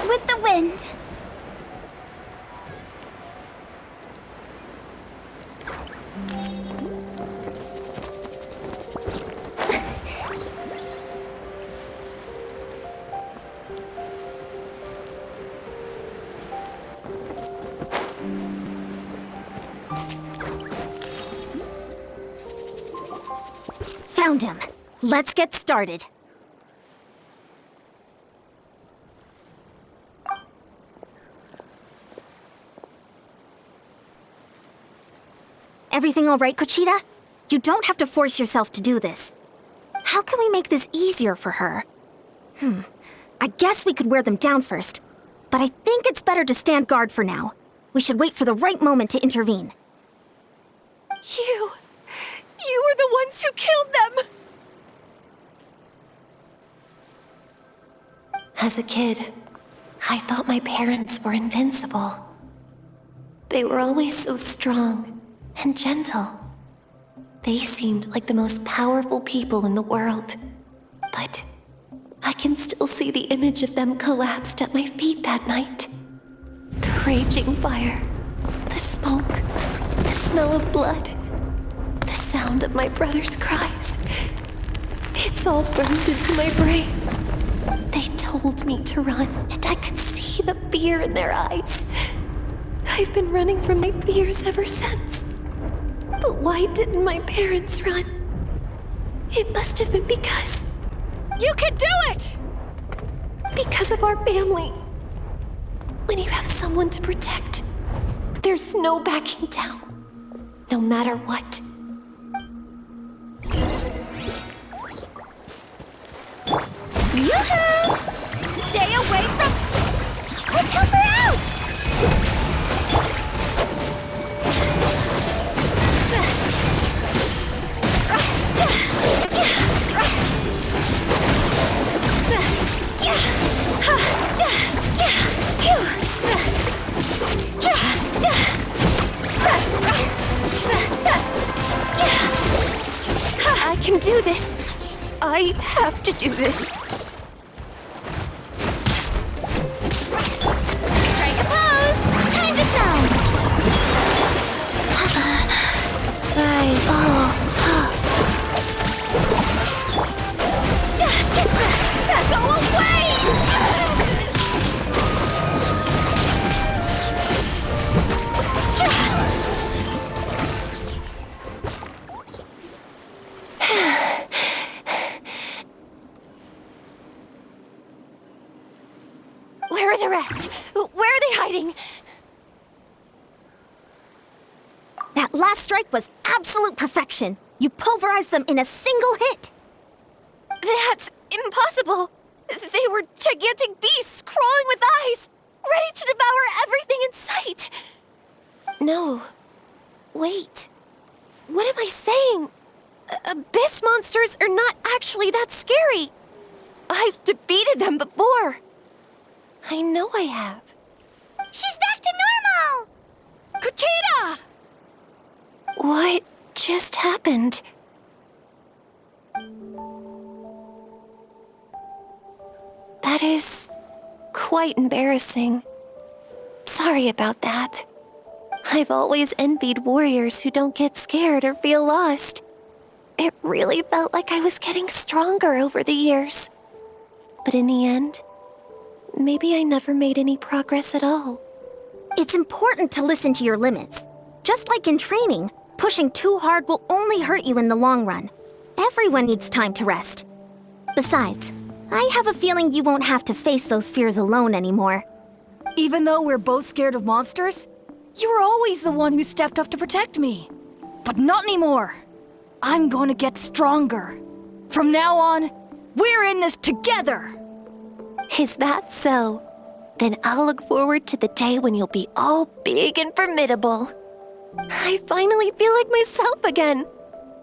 With the wind. Found him. Let's get started. Everything all right, Conchita? You don't have to force yourself to do this. How can we make this easier for her? I guess we could wear them down first, but I think it's better to stand guard for now. We should wait for the right moment to intervene. You were the ones who killed them! As a kid, I thought my parents were invincible. They were always so strong and gentle. They seemed like the most powerful people in the world. But I can still see the image of them collapsed at my feet that night. The raging fire, the smoke, the smell of blood, the sound of my brother's cries. It's all burned into my brain. They told me to run, and I could see the fear in their eyes. I've been running from my fears ever since. But why didn't my parents run? It must have been because... You can do it! Because of our family. When you have someone to protect, there's no backing down, no matter what. Yoo-hoo! Stay away from... Let's help her out! I can do this. I have to do this. Strike a pose! Time to show! Go away! Where are the rest? Where are they hiding? That last strike was absolute perfection. You pulverized them in a single hit. That's impossible. They were gigantic beasts crawling with eyes, ready to devour everything in sight. No. Wait. What am I saying? Abyss monsters are not actually that scary. I've defeated them before. I know I have. She's back to normal! Conchita! What just happened? That is quite embarrassing. Sorry about that. I've always envied warriors who don't get scared or feel lost. It really felt like I was getting stronger over the years. But in the end, maybe I never made any progress at all. It's important to listen to your limits. Just like in training, pushing too hard will only hurt you in the long run. Everyone needs time to rest. Besides, I have a feeling you won't have to face those fears alone anymore. Even though we're both scared of monsters, you were always the one who stepped up to protect me. But not anymore. I'm going to get stronger. From now on, we're in this together! Is that so? Then I'll look forward to the day when you'll be all big and formidable. I finally feel like myself again.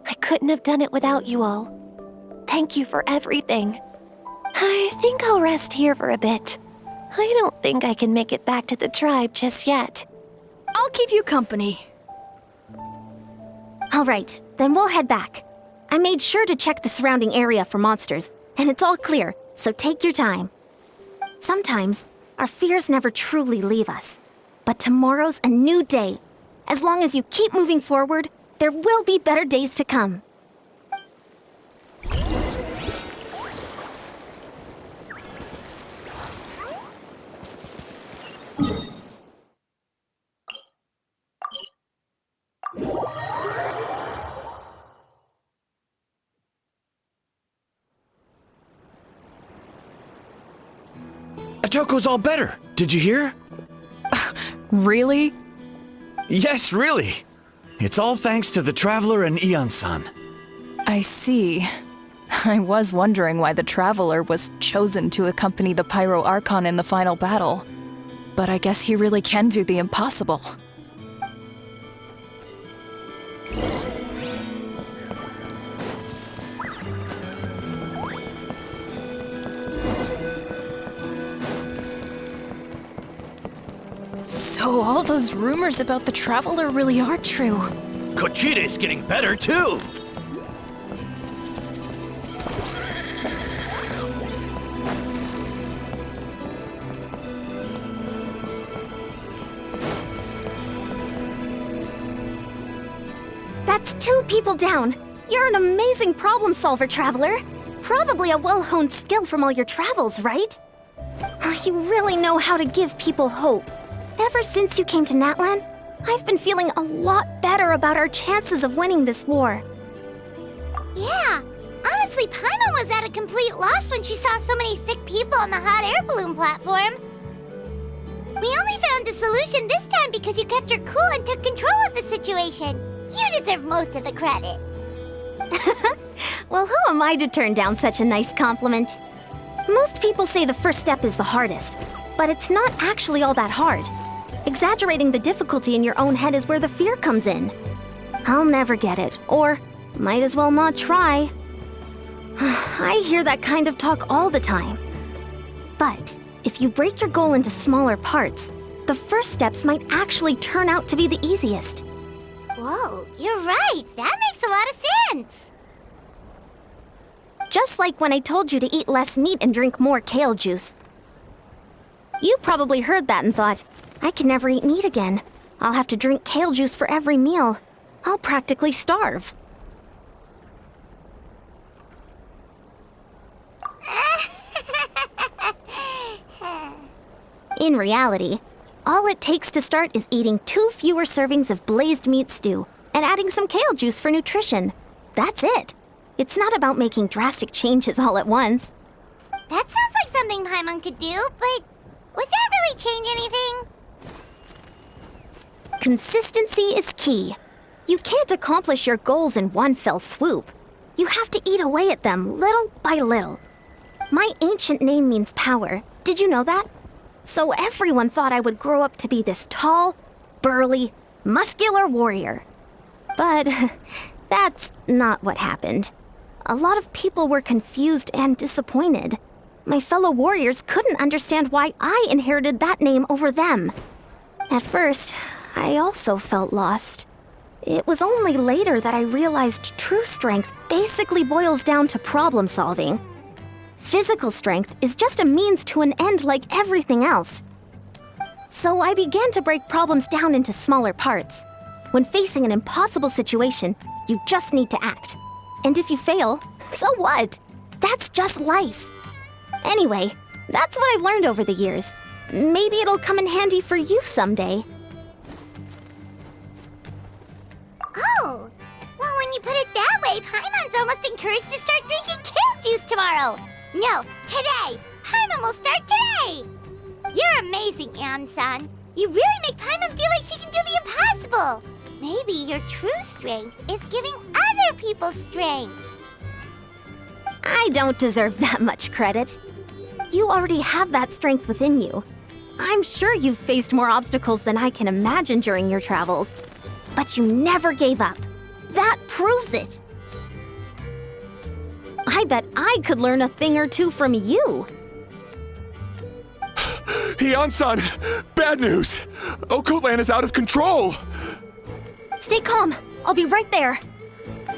I couldn't have done it without you all. Thank you for everything. I think I'll rest here for a bit. I don't think I can make it back to the tribe just yet. I'll keep you company. All right, then we'll head back. I made sure to check the surrounding area for monsters, and it's all clear, so take your time. Sometimes, our fears never truly leave us. But tomorrow's a new day. As long as you keep moving forward, there will be better days to come. Atoko's all better. Did you hear? Really? Yes, really. It's all thanks to the Traveler and Ian-san. I see. I was wondering why the Traveler was chosen to accompany the Pyro Archon in the final battle. But I guess he really can do the impossible. So all those rumors about the Traveler really are true. Kochide's getting better too! That's 2 people down. You're an amazing problem solver, Traveler. Probably a well-honed skill from all your travels, right? You really know how to give people hope. Ever since you came to Natlan, I've been feeling a lot better about our chances of winning this war. Yeah, honestly, Paimon was at a complete loss when she saw so many sick people on the hot air balloon platform. We only found a solution this time because you kept her cool and took control of the situation. You deserve most of the credit. Well, who am I to turn down such a nice compliment? Most people say the first step is the hardest, but it's not actually all that hard. Exaggerating the difficulty in your own head is where the fear comes in. I'll never get it, or might as well not try. I hear that kind of talk all the time. But if you break your goal into smaller parts, the first steps might actually turn out to be the easiest. Whoa, you're right. That makes a lot of sense. Just like when I told you to eat less meat and drink more kale juice. You probably heard that and thought, I can never eat meat again. I'll have to drink kale juice for every meal. I'll practically starve. In reality, all it takes to start is eating 2 fewer servings of blazed meat stew and adding some kale juice for nutrition. That's it. It's not about making drastic changes all at once. That sounds like something Paimon could do, but would that really change anything? Consistency is key. You can't accomplish your goals in one fell swoop. You have to eat away at them little by little. My ancient name means power. Did you know that? So everyone thought I would grow up to be this tall, burly, muscular warrior. But that's not what happened. A lot of people were confused and disappointed. My fellow warriors couldn't understand why I inherited that name over them. At first, I also felt lost. It was only later that I realized true strength basically boils down to problem solving. Physical strength is just a means to an end like everything else. So I began to break problems down into smaller parts. When facing an impossible situation, you just need to act. And if you fail, so what? That's just life. Anyway, that's what I've learned over the years. Maybe it'll come in handy for you someday. Oh, well, when you put it that way, Paimon's almost encouraged to start drinking kale juice tomorrow. No, today. Paimon will start today. You're amazing, Ann-san. You really make Paimon feel like she can do the impossible. Maybe your true strength is giving other people strength. I don't deserve that much credit. You already have that strength within you. I'm sure you've faced more obstacles than I can imagine during your travels. But you never gave up. That proves it. I bet I could learn a thing or two from you. Hyun-san! Bad news! Occult Land is out of control! Stay calm. I'll be right there.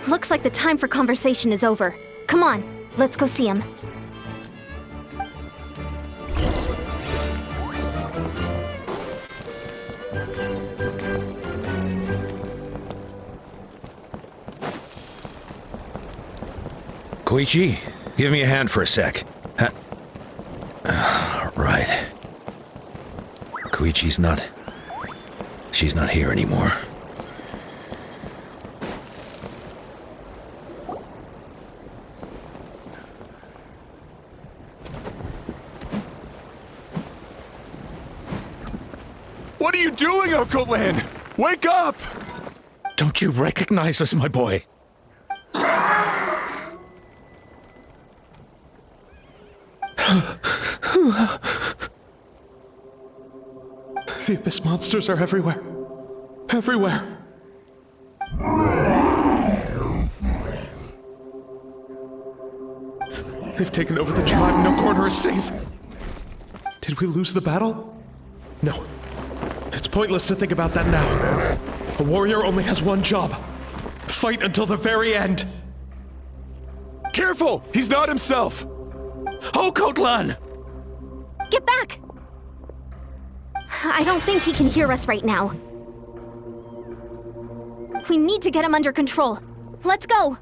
Looks like the time for conversation is over. Come on, let's go see him. Koichi, give me a hand for a sec. Right. Koichi's not... She's not here anymore. What are you doing, Occult Land? Wake up! Don't you recognize us, my boy? The Abyss monsters are everywhere. Everywhere. They've taken over the tribe. No corner is safe. Did we lose the battle? No. It's pointless to think about that now. A warrior only has one job. Fight until the very end. Careful! He's not himself! Occult-lan! Get back! I don't think he can hear us right now. We need to get him under control. Let's go!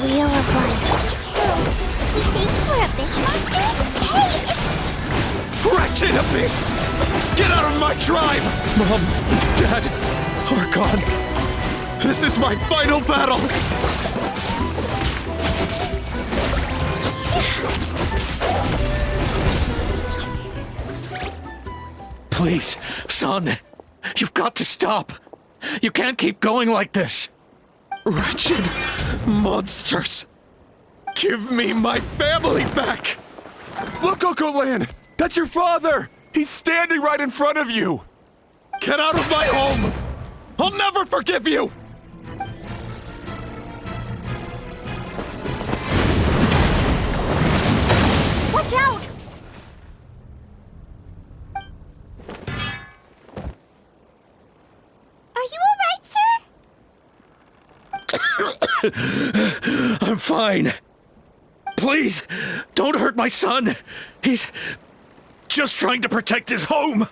Wheel of Life. So, he thinks we're Abyss monsters? Hey, it's... Wretched Abyss! Get out of my tribe! Mom, Dad, are gone. This is my final battle! Please, son. You've got to stop. You can't keep going like this. Wretched monsters! Give me my family back! Look, Occult-lan! That's your father! He's standing right in front of you! Get out of my home! I'll never forgive you! Watch out! Are you alright, sir? I'm fine. Please, don't hurt my son. He's just trying to protect his home.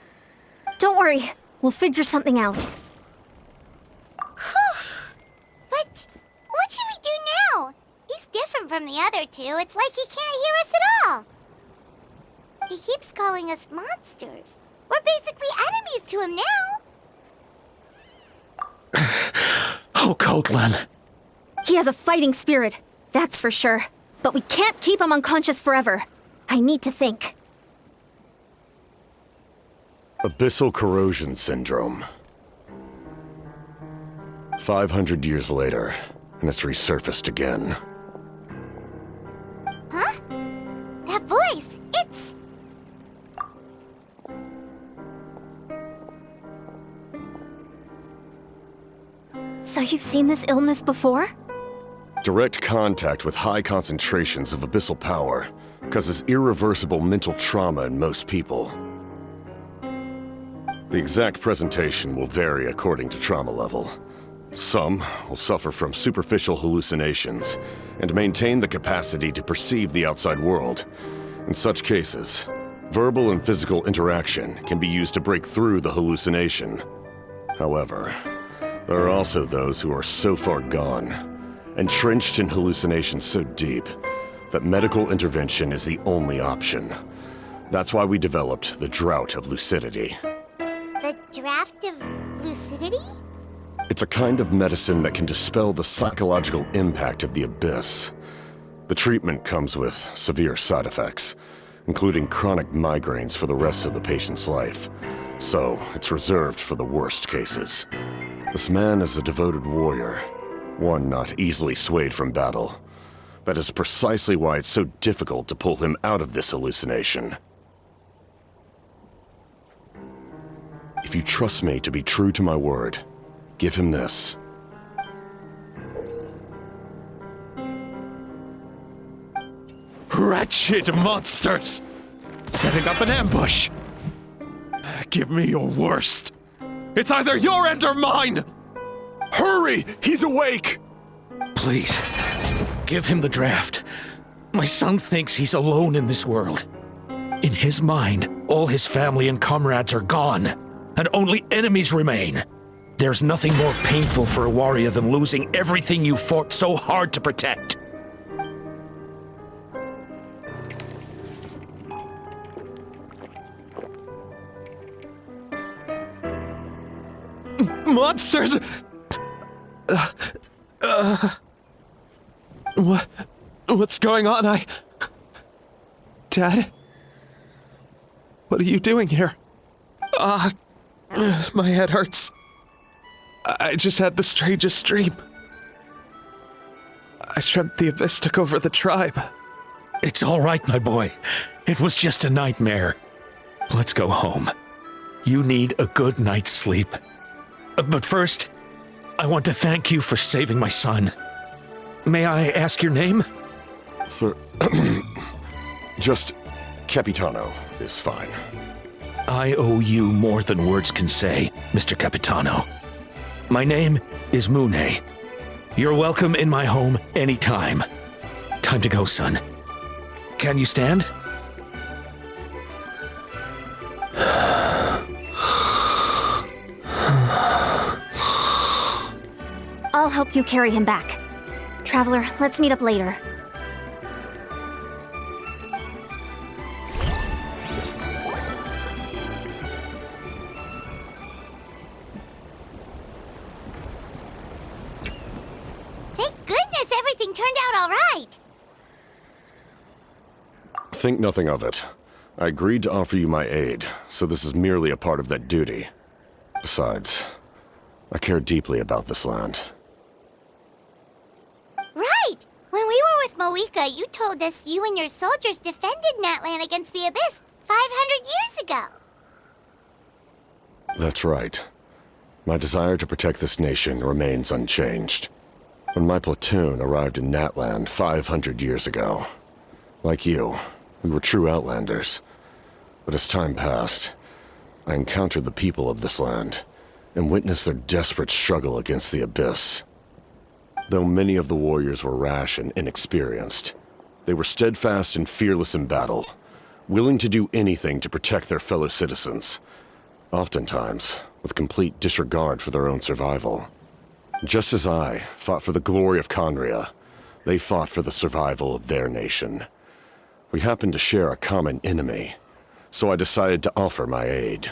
Don't worry, we'll figure something out. What should we do now? He's different from the other two. It's like he can't hear us at all. He keeps calling us monsters. We're basically enemies to him now. Occult-lan. He has a fighting spirit, that's for sure. But we can't keep him unconscious forever. I need to think. Abyssal corrosion syndrome. 500 years later, and it's resurfaced again. Huh? That voice, it's... So you've seen this illness before? Direct contact with high concentrations of abyssal power causes irreversible mental trauma in most people. The exact presentation will vary according to trauma level. Some will suffer from superficial hallucinations and maintain the capacity to perceive the outside world. In such cases, verbal and physical interaction can be used to break through the hallucination. However, there are also those who are so far gone, entrenched in hallucinations so deep, that medical intervention is the only option. That's why we developed the Drought of Lucidity. The draft of lucidity? It's a kind of medicine that can dispel the psychological impact of the Abyss. The treatment comes with severe side effects, including chronic migraines for the rest of the patient's life. So, it's reserved for the worst cases. This man is a devoted warrior, one not easily swayed from battle. That is precisely why it's so difficult to pull him out of this hallucination. If you trust me to be true to my word, give him this. Wretched monsters! Setting up an ambush! Give me your worst. It's either your end or mine! Hurry! He's awake! Please, give him the draft. My son thinks he's alone in this world. In his mind, all his family and comrades are gone, and only enemies remain. There's nothing more painful for a warrior than losing everything you fought so hard to protect. Monsters! What's going on? Dad? What are you doing here? My head hurts. I just had the strangest dream. I dreamt the Abyss took over the tribe. It's all right, my boy. It was just a nightmare. Let's go home. You need a good night's sleep. But first, I want to thank you for saving my son. May I ask your name? Just Capitano is fine. I owe you more than words can say, Mr. Capitano. My name is Mune. You're welcome in my home anytime. Time to go, son. Can you stand? I'll help you carry him back. Traveler, let's meet up later. Thank goodness everything turned out all right. Think nothing of it. I agreed to offer you my aid, so this is merely a part of that duty. Besides, I care deeply about this land. Right! When we were with Moika, you told us you and your soldiers defended Natlan against the Abyss 500 years ago. That's right. My desire to protect this nation remains unchanged. When my platoon arrived in Natland 500 years ago, like you, we were true outlanders. But as time passed, I encountered the people of this land and witnessed their desperate struggle against the Abyss. Though many of the warriors were rash and inexperienced, they were steadfast and fearless in battle, willing to do anything to protect their fellow citizens, oftentimes with complete disregard for their own survival. Just as I fought for the glory of Conria, they fought for the survival of their nation. We happened to share a common enemy, so I decided to offer my aid.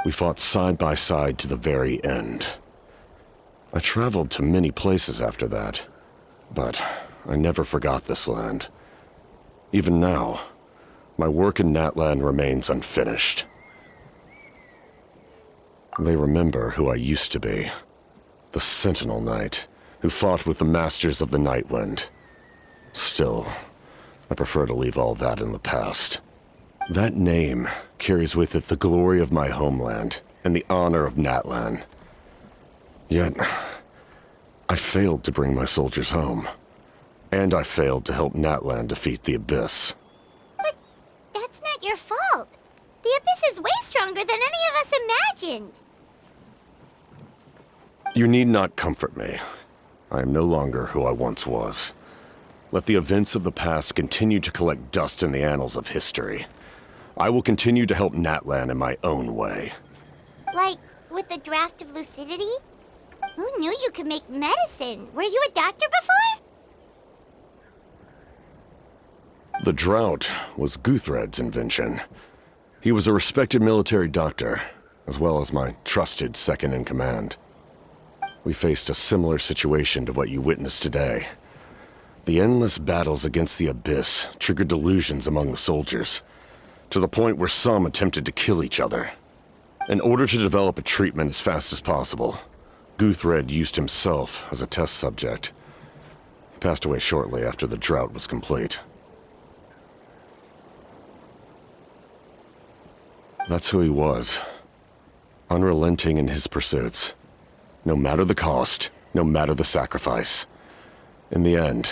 We fought side by side to the very end. I traveled to many places after that, but I never forgot this land. Even now, my work in Natlan remains unfinished. They remember who I used to be. The Sentinel Knight, who fought with the Masters of the Nightwind. Still, I prefer to leave all that in the past. That name carries with it the glory of my homeland and the honor of Natlan. Yet, I failed to bring my soldiers home. And I failed to help Natlan defeat the Abyss. But that's not your fault. The Abyss is way stronger than any of us imagined. You need not comfort me. I am no longer who I once was. Let the events of the past continue to collect dust in the annals of history. I will continue to help Natlan in my own way. Like, with the draft of lucidity? Who knew you could make medicine? Were you a doctor before? The drought was Guthred's invention. He was a respected military doctor, as well as my trusted second-in-command. We faced a similar situation to what you witnessed today. The endless battles against the Abyss triggered delusions among the soldiers, to the point where some attempted to kill each other. In order to develop a treatment as fast as possible, Guthred used himself as a test subject. He passed away shortly after the drought was complete. That's who he was. unrelenting in his pursuits. No matter the cost, no matter the sacrifice. In the end,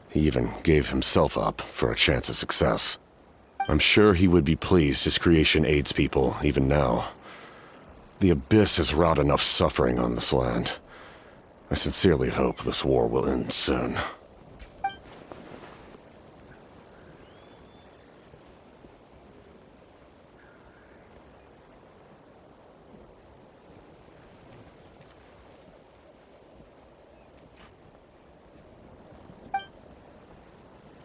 he even gave himself up for a chance at success. I'm sure he would be pleased his creation aids people, even now. The Abyss has wrought enough suffering on this land. I sincerely hope this war will end soon.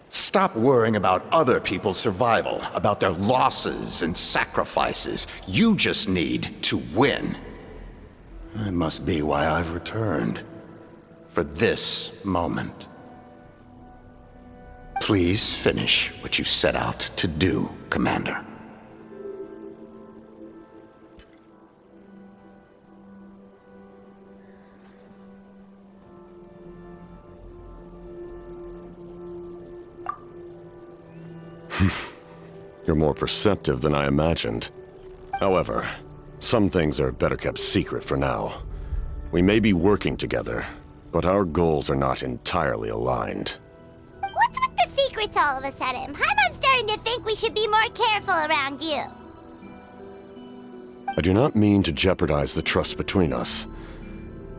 Stop worrying about other people's survival, about their losses and sacrifices. You just need to win. That must be why I've returned. For this moment. Please finish what you set out to do, Commander. You're more perceptive than I imagined. However, some things are better kept secret for now. We may be working together, but our goals are not entirely aligned. What's with the secrets all of a sudden? Paimon's starting to think we should be more careful around you. I do not mean to jeopardize the trust between us.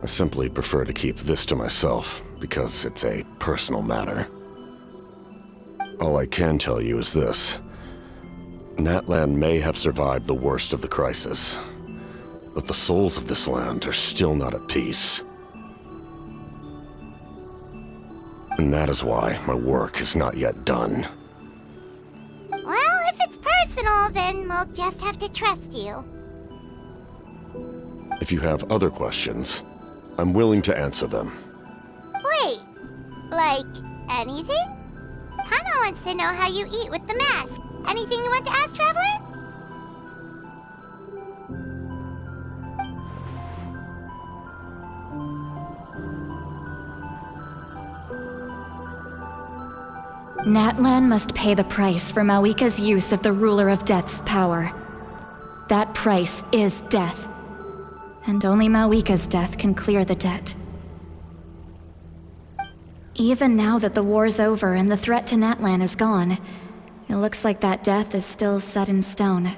I simply prefer to keep this to myself, because it's a personal matter. All I can tell you is this. Natlan may have survived the worst of the crisis, but the souls of this land are still not at peace. And that is why my work is not yet done. Well, if it's personal, then we'll just have to trust you. If you have other questions, I'm willing to answer them. Wait, like anything? Paimon wants to know how you eat with the mask. Anything you want to ask, Traveler? Natlan must pay the price for Mawika's use of the Ruler of Death's power. That price is death. And only Mawika's death can clear the debt. Even now that the war's over and the threat to Natlan is gone, it looks like that death is still set in stone.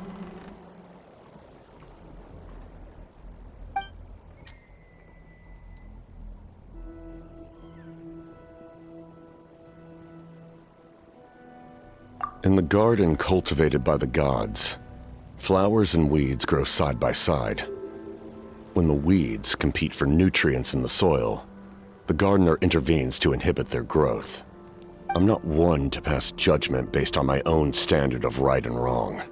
In the garden cultivated by the gods, flowers and weeds grow side by side. When the weeds compete for nutrients in the soil, the gardener intervenes to inhibit their growth. I'm not one to pass judgment based on my own standard of right and wrong.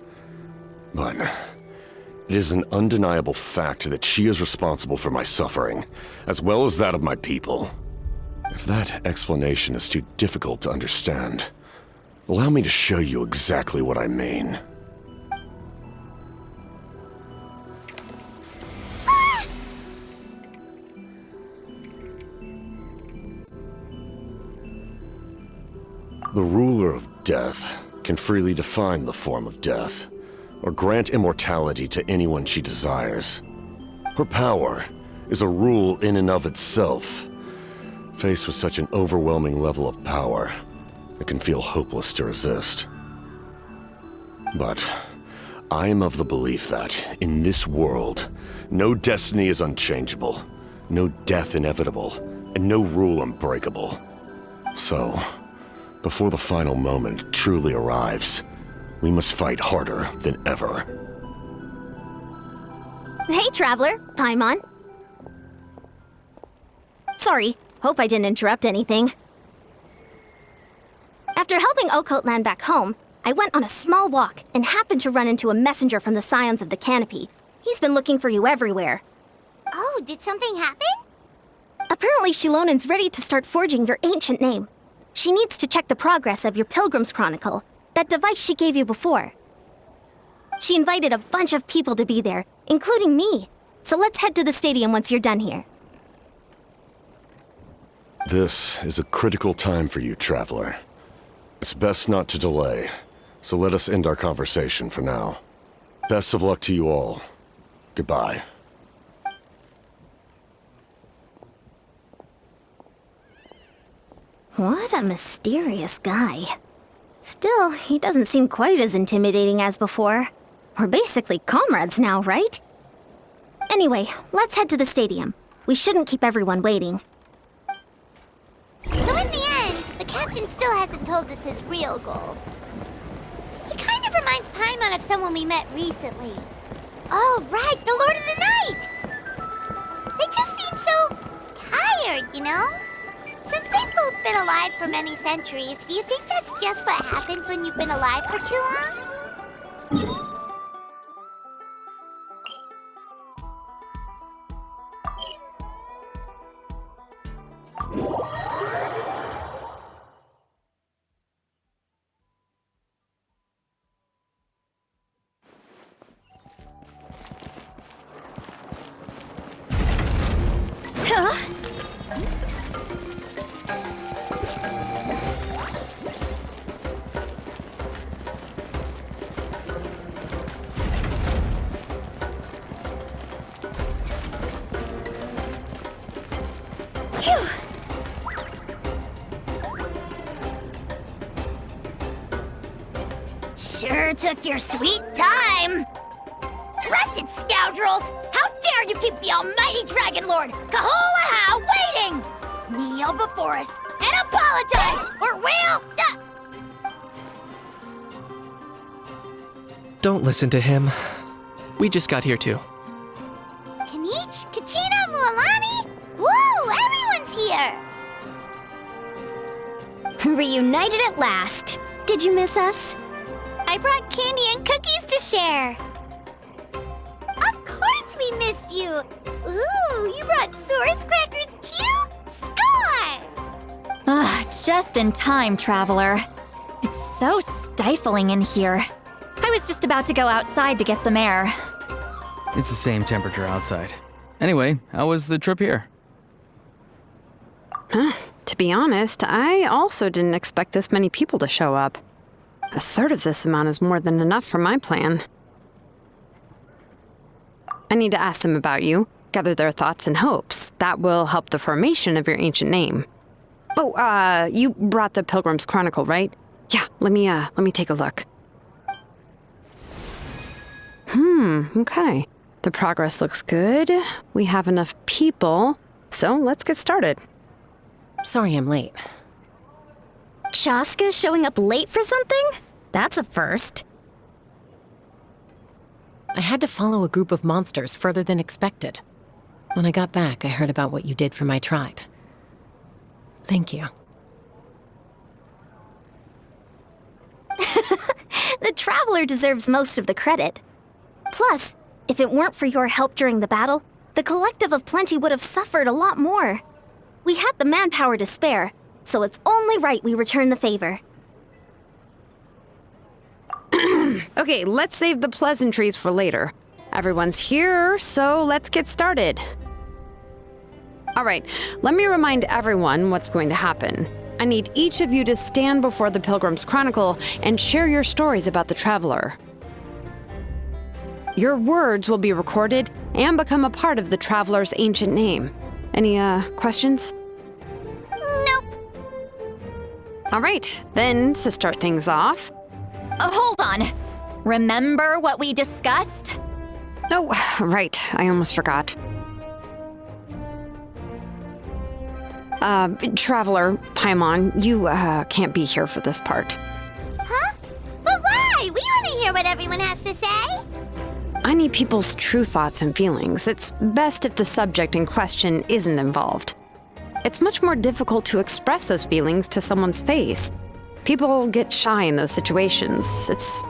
But it is an undeniable fact that she is responsible for my suffering, as well as that of my people. If that explanation is too difficult to understand, allow me to show you exactly what I mean. The ruler of death can freely define the form of death, or grant immortality to anyone she desires. Her power is a rule in and of itself. Faced with such an overwhelming level of power, it can feel hopeless to resist. But I am of the belief that, in this world, no destiny is unchangeable, no death inevitable, and no rule unbreakable. So, before the final moment truly arrives, we must fight harder than ever. Hey, Traveler, Paimon. Sorry, hope I didn't interrupt anything. After helping Okot land back home, I went on a small walk and happened to run into a messenger from the Scions of the Canopy. He's been looking for you everywhere. Oh, did something happen? Apparently Shilonen's ready to start forging your ancient name. She needs to check the progress of your Pilgrim's Chronicle, that device she gave you before. She invited a bunch of people to be there, including me. So let's head to the stadium once you're done here. This is a critical time for you, Traveler. It's best not to delay, so let us end our conversation for now. Best of luck to you all. Goodbye. What a mysterious guy. Still, he doesn't seem quite as intimidating as before. We're basically comrades now, right? Anyway, let's head to the stadium. We shouldn't keep everyone waiting. So in the end, the captain still hasn't told us his real goal. He kind of reminds Paimon of someone we met recently. Oh, right, the Lord of the Night! They just seem so tired, you know? Since they've both been alive for many centuries, do you think that's just what happens when you've been alive for too long? Sure took your sweet time! Wretched scoundrels! How dare you keep the almighty Dragon Lord, Kahulaha, waiting! Kneel before us and apologize, or we'll... Don't listen to him. We just got here too. Kanich, Kachina, Mualani? Woo, everyone's here! Reunited at last. Did you miss us? I brought candy and cookies to share. Of course we missed you. Ooh, you brought Source crackers too? Score! Just in time, traveler. It's so stifling in here. I was just about to go outside to get some air. It's the same temperature outside. Anyway, how was the trip here? To be honest, I also didn't expect this many people to show up. A third of this amount is more than enough for my plan. I need to ask them about you, gather their thoughts and hopes. That will help the formation of your ancient name. Oh, you brought the Pilgrim's Chronicle, right? Yeah, let me take a look. Okay. The progress looks good. We have enough people, so let's get started. Sorry I'm late. Shaska showing up late for something? That's a first. I had to follow a group of monsters further than expected. When I got back, I heard about what you did for my tribe. Thank you. The Traveler deserves most of the credit. Plus, if it weren't for your help during the battle, the Collective of Plenty would have suffered a lot more. We had the manpower to spare, so it's only right we return the favor. Okay, let's save the pleasantries for later. Everyone's here, so let's get started. All right, let me remind everyone what's going to happen. I need each of you to stand before the Pilgrim's Chronicle and share your stories about the Traveler. Your words will be recorded and become a part of the Traveler's ancient name. Any, questions? Nope. All right, then, to start things off... Hold on. Remember what we discussed? Oh, right, I almost forgot. Traveler, Paimon, you, can't be here for this part. Huh? But why? We want to hear what everyone has to say. I need people's true thoughts and feelings. It's best if the subject in question isn't involved. It's much more difficult to express those feelings to someone's face. People get shy in those situations. It's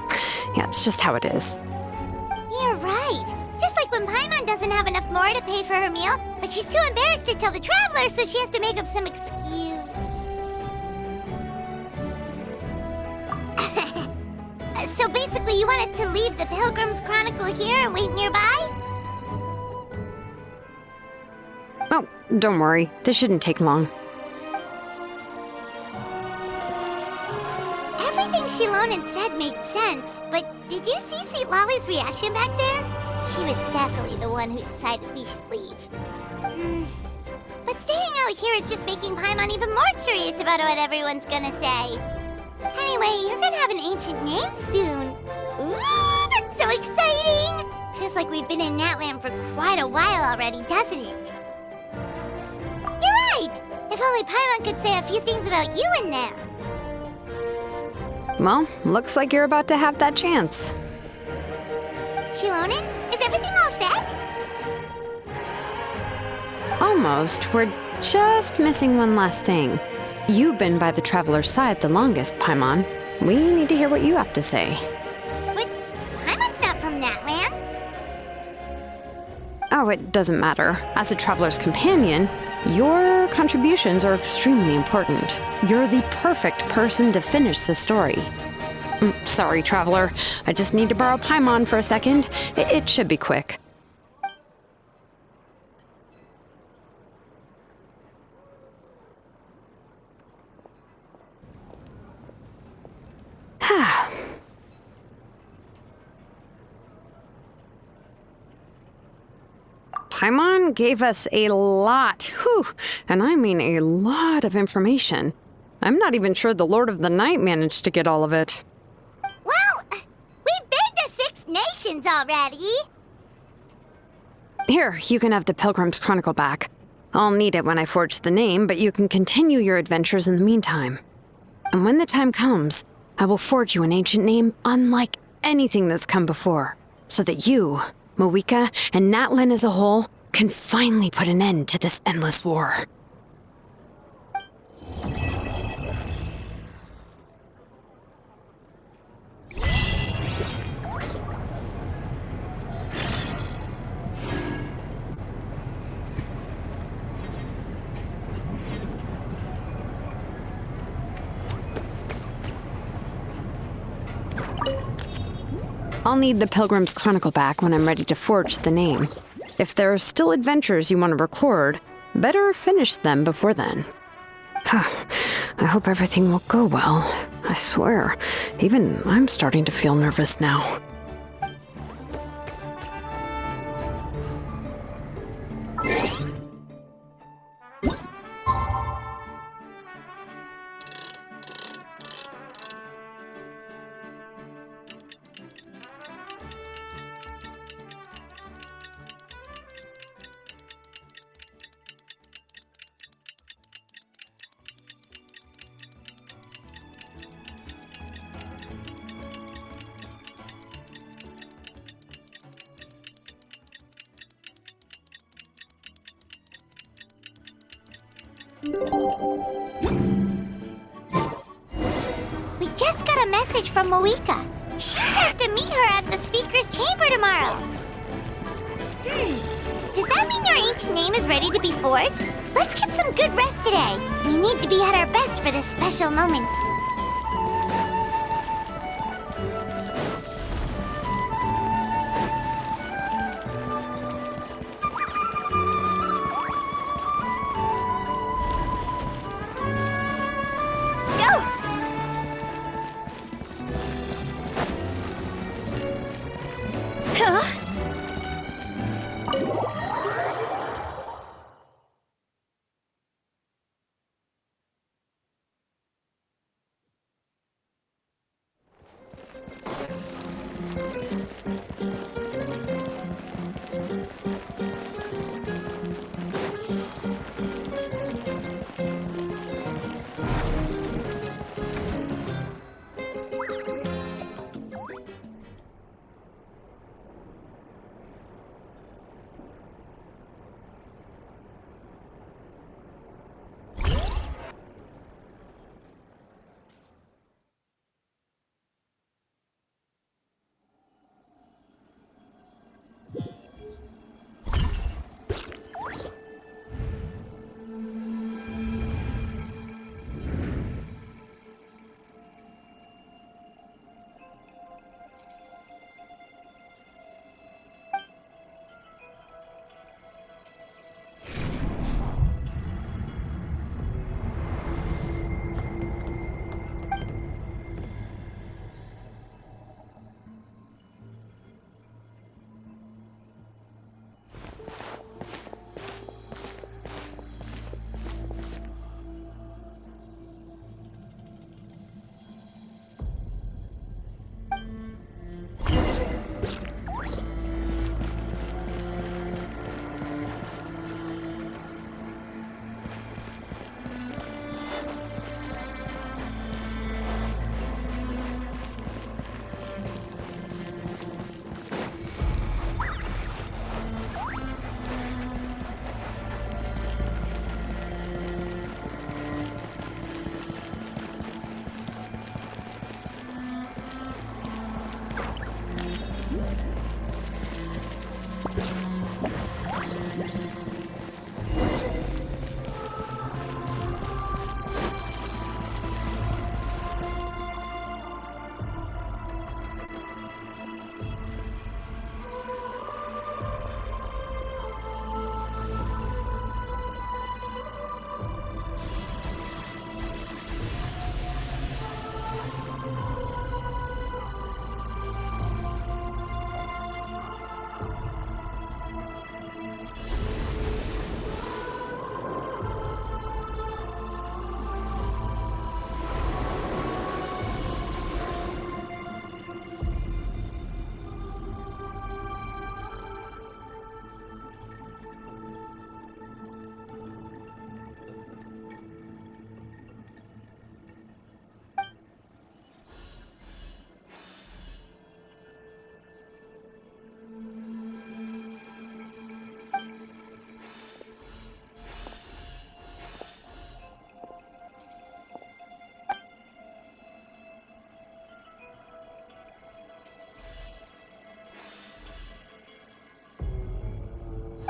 just how it is. You're right. Just like when Paimon doesn't have enough more to pay for her meal, but she's too embarrassed to tell the Traveler, so she has to make up some excuse. So basically, you want us to leave the Pilgrim's Chronicle here and wait nearby? Oh, don't worry. This shouldn't take long. Everything Shilonen said made sense, but did you see Sweet Lolly's reaction back there? She was definitely the one who decided we should leave. But staying out here is just making Paimon even more curious about what everyone's gonna say. Anyway, you're gonna have an ancient name soon. Ooh, that's so exciting! Feels like we've been in Natland for quite a while already, doesn't it? You're right! If only Paimon could say a few things about you in there. Well, looks like you're about to have that chance. Shilonen, is everything all set? Almost. We're just missing one last thing. You've been by the Traveler's side the longest, Paimon. We need to hear what you have to say. But Paimon's not from Natland. Oh, it doesn't matter. As a Traveler's companion, your contributions are extremely important. You're the perfect person to finish the story. Sorry, Traveler. I just need to borrow Paimon for a second. It should be quick. Paimon gave us a lot, and I mean a lot of information. I'm not even sure the Lord of the Night managed to get all of it. Well, we've been to 6 nations already. Here, you can have the Pilgrim's Chronicle back. I'll need it when I forge the name, but you can continue your adventures in the meantime. And when the time comes, I will forge you an ancient name unlike anything that's come before, so that you, Moeka, and Natlan as a whole can finally put an end to this endless war. I'll need the Pilgrim's Chronicle back when I'm ready to forge the name. If there are still adventures you want to record, better finish them before then. I hope everything will go well. I swear, even I'm starting to feel nervous now. We just got a message from Moeka. She says to meet her at the Speaker's Chamber tomorrow. Does that mean your ancient name is ready to be forged? Let's get some good rest today. We need to be at our best for this special moment.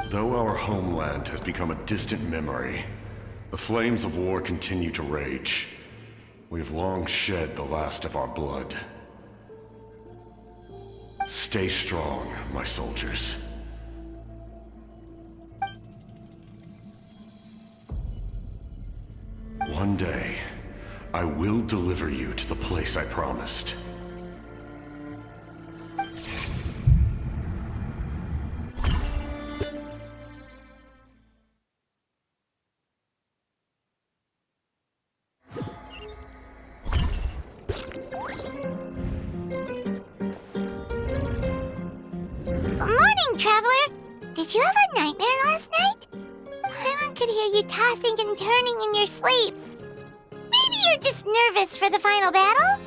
Though our homeland has become a distant memory, the flames of war continue to rage. We have long shed the last of our blood. Stay strong, my soldiers. One day, I will deliver you to the place I promised. Morning, Traveler! Did you have a nightmare last night? Paimon could hear you tossing and turning in your sleep. Maybe you're just nervous for the final battle?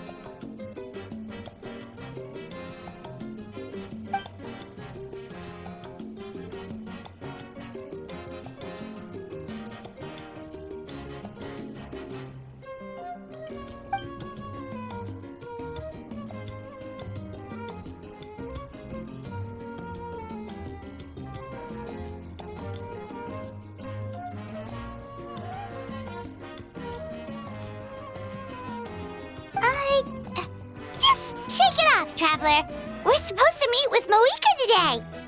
Just shake it off, Traveler. We're supposed to meet with Moika today.